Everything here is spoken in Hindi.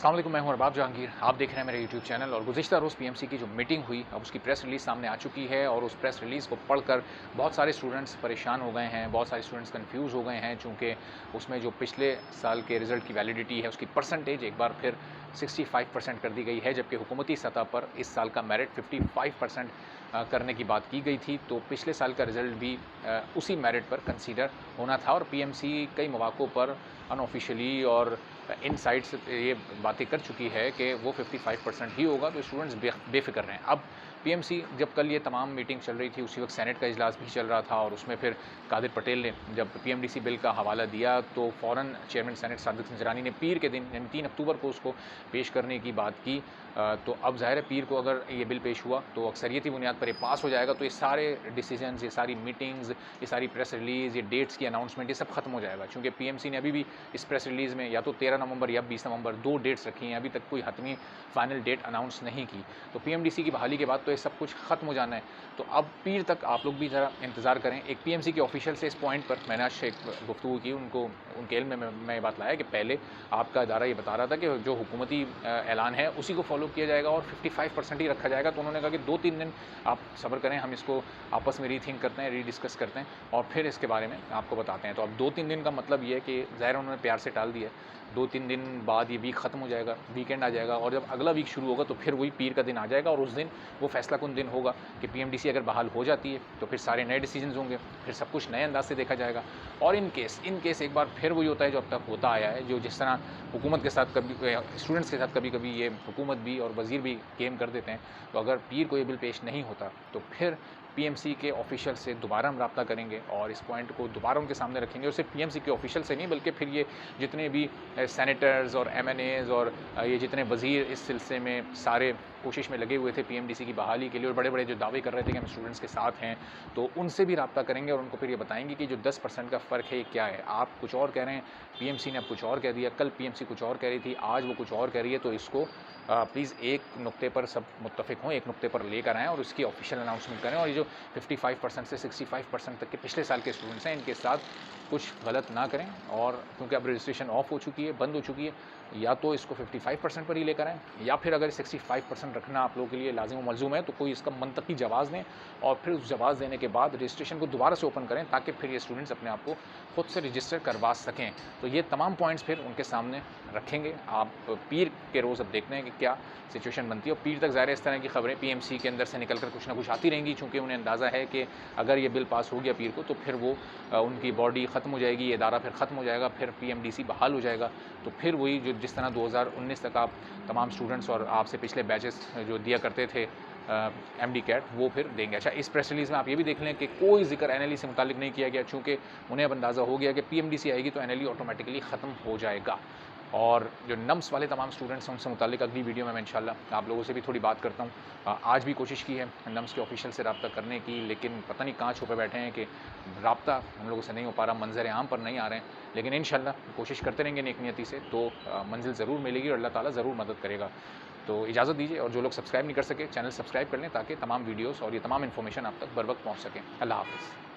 अस्सलाम वालेकुम, मैं हूं अरबाब जहांगीर। आप देख रहे हैं मेरे यूट्यूब चैनल। और गुज़िश्ता रोज़ पीएमसी की जो मीटिंग हुई, अब उसकी प्रेस रिलीज़ सामने आ चुकी है और उस प्रेस रिलीज़ को पढ़कर बहुत सारे स्टूडेंट्स परेशान हो गए हैं, बहुत सारे स्टूडेंट्स कन्फ्यूज़ हो गए हैं, चूँकि उसमें जो पिछले साल के रिज़ल्ट की वैलिडिटी है, उसकी परसेंटेज एक बार फिर 65% कर दी गई है, जबकि हुकूमती सतह पर इस साल का मेरिट 55% करने की बात की गई थी। तो पिछले साल का रिज़ल्ट भी उसी मेरिट पर कंसीडर होना था और पीएमसी कई मौक़ों पर अनऑफिशियली और इनसाइड से ये बातें कर चुकी है कि वो 55% ही होगा, तो स्टूडेंट्स बेफ़िक्र रहें। अब पीएमसी जब कल ये तमाम मीटिंग चल रही थी, उसी वक्त सेनेट का इजलास भी चल रहा था और उसमें फिर कादिर पटेल ने जब पीएमडीसी बिल का हवाला दिया तो फ़ौरन चेयरमैन सेनेट सादिक संजरानी ने पीर के दिन यानी 3 अक्टूबर को उसको पेश करने की बात की। तो अब ज़ाहिर है पीर को अगर ये बिल पेश हुआ तो अक्सरियती बुनियाद पर ये पास हो जाएगा, तो ये सारे डिसीजंस, ये सारी मीटिंग्स, ये सारी प्रेस रिलीज़, ये डेट्स की अनाउंसमेंट, ये सब खत्म हो जाएगा। चूँकि पीएमसी ने अभी भी इस प्रेस रिलीज़ में या तो 13 नवंबर या 20 नवंबर 2 डेट्स रखी हैं, अभी तक कोई हतमी फाइनल डेट अनाउंस नहीं की। तो पीएमडीसी की बहाली के बाद तो ये सब कुछ खत्म हो जाना है। तो अब पीर तक आप लोग भी ज़रा इंतज़ार करें। एक पीएमसी के ऑफिशियल से इस पॉइंट पर मैंने आज एक गुफ्तगू की, उनको उनके इल्म में मैं ये बात लाया कि पहले आपका इदारा ये बता रहा था कि जो हुकूमती ऐलान है उसी को फॉलो किया जाएगा और 55% ही रखा जाएगा। तो उन्होंने कहा कि 2-3 दिन आप सब्र करें, हम इसको आपस में रीथिंक करते हैं, रीडिस्कस करते हैं और फिर इसके बारे में आपको बताते हैं। तो अब 2-3 दिन का मतलब ये है कि ज़ाहिर उन्होंने प्यार से टाल दिया है। 2-3 दिन बाद ये वीक ख़त्म हो जाएगा, वीकेंड आ जाएगा और जब अगला वीक शुरू होगा तो फिर वही पीर का दिन आ जाएगा और उस दिन वो फैसला कुन दिन होगा कि पीएमडीसी अगर बहाल हो जाती है तो फिर सारे नए डिसीजंस होंगे, फिर सब कुछ नए अंदाज से देखा जाएगा। और इन केस एक बार फिर वही होता है जो अब तक होता आया है, जो जिस तरह हुकूमत के साथ कभी स्टूडेंट्स के साथ कभी-कभी ये हुकूमत भी और वज़ीर भी गेम कर देते हैं। तो अगर पीर को ये बिल पेश नहीं होता तो फिर पीएमसी के ऑफिशियल से दोबारा हम रब्ता करेंगे और इस पॉइंट को दोबारा उनके सामने रखेंगे और सिर्फ पीएमसी के ऑफिशियल से नहीं बल्कि फिर ये जितने भी सेनेटर्स और एमएनएज़ और ये जितने वज़ीर इस सिलसिले में सारे कोशिश में लगे हुए थे पीएमडीसी की बहाली के लिए और बड़े-बड़े जो दावे कर रहे थे कि हम स्टूडेंट्स के साथ हैं, तो उनसे भी रब्ता करेंगे और उनको फिर ये बताएंगे कि जो 10% का फ़र्क है ये क्या है। आप कुछ और कह रहे हैं, पीएमसी ने अब कुछ और कह दिया, कल पीएमसी कुछ और कह रही थी, आज वो कुछ और कह रही है, तो इसको प्लीज़ एक नुक्ते पर सब मुत्तफ़िक हों, एक नुक्ते पर लेकर आएँ और उसकी ऑफिशियल अनाउंसमेंट करें। और ये जो 55% से 65% तक के पिछले साल के स्टूडेंट्स हैं, इनके साथ कुछ गलत ना करें। और क्योंकि अब रजिस्ट्रेशन ऑफ हो चुकी है, बंद हो चुकी है, या तो इसको 55% पर ही लेकर आएँ या फिर अगर 65% रखना आप लोगों के लिए लाज़िम व मलज़ूम है तो कोई इसका मंतकी जवाज़ दें और फिर उस जवाज़ देने के बाद रजिस्ट्रेशन को दोबारा से ओपन करें ताकि फिर ये स्टूडेंट्स अपने आप को खुद से रजिस्टर करवा सकें। तो ये तमाम पॉइंट्स फिर उनके सामने रखेंगे। आप पीर के रोज़ अब देखते हैं कि क्या सिचुएशन बनती है और पीर तक ज़ाहिर है इस तरह की खबरें पीएमसी के अंदर से निकल कर कुछ ना कुछ आती रहेंगी, चूँकि उन्हें अंदाज़ा है कि अगर ये बिल पास हो गया पीर को तो फिर वो उनकी बॉडी ख़त्म हो जाएगी, ये इदारा फिर ख़त्म हो जाएगा, फिर पीएमडीसी बहाल हो जाएगा। तो फिर वही जो जिस तरह 2019 तक आप तमाम स्टूडेंट्स और आपसे पिछले बैचेस जो दिया करते थे एमडी कैट, वो फिर देंगे। अच्छा, इस प्रेस रिलीज़ में आप ये भी देख लें कि कोई ज़िक्र एनएलई से मुताल्लिक नहीं किया गया, चूँकि उन्हें अब अंदाज़ा हो गया कि पीएमडीसी आएगी तो एनएलई ऑटोमेटिकली ख़त्म हो जाएगा। और जो नम्स वाले तमाम स्टूडेंट्स हैं उनसे मुताल्लिक अगली वीडियो में मैं इंशाल्लाह आप लोगों से भी थोड़ी बात करता हूँ। आज भी कोशिश की है नम्स के ऑफिशियल से रब्ता करने की, लेकिन पता नहीं कहाँ छुपे बैठे हैं कि रब्ता हम लोगों से नहीं हो पा रहा, मंज़र आम पर नहीं आ रहे हैं। लेकिन इंशाल्लाह कोशिश करते रहेंगे नेक नियति से तो मंज़िल ज़रूर मिलेगी और अल्लाह ताला ज़रूर मदद करेगा। तो इजाज़त दीजिए और जो लोग सब्सक्राइब नहीं कर सके चैनल सब्सक्राइब कर लें ताकि तमाम वीडियोज़ और ये तमाम इन्फॉर्मेशन आप तक बर वक्त पहुँच सकें। अल्लाह हाफ़िज़।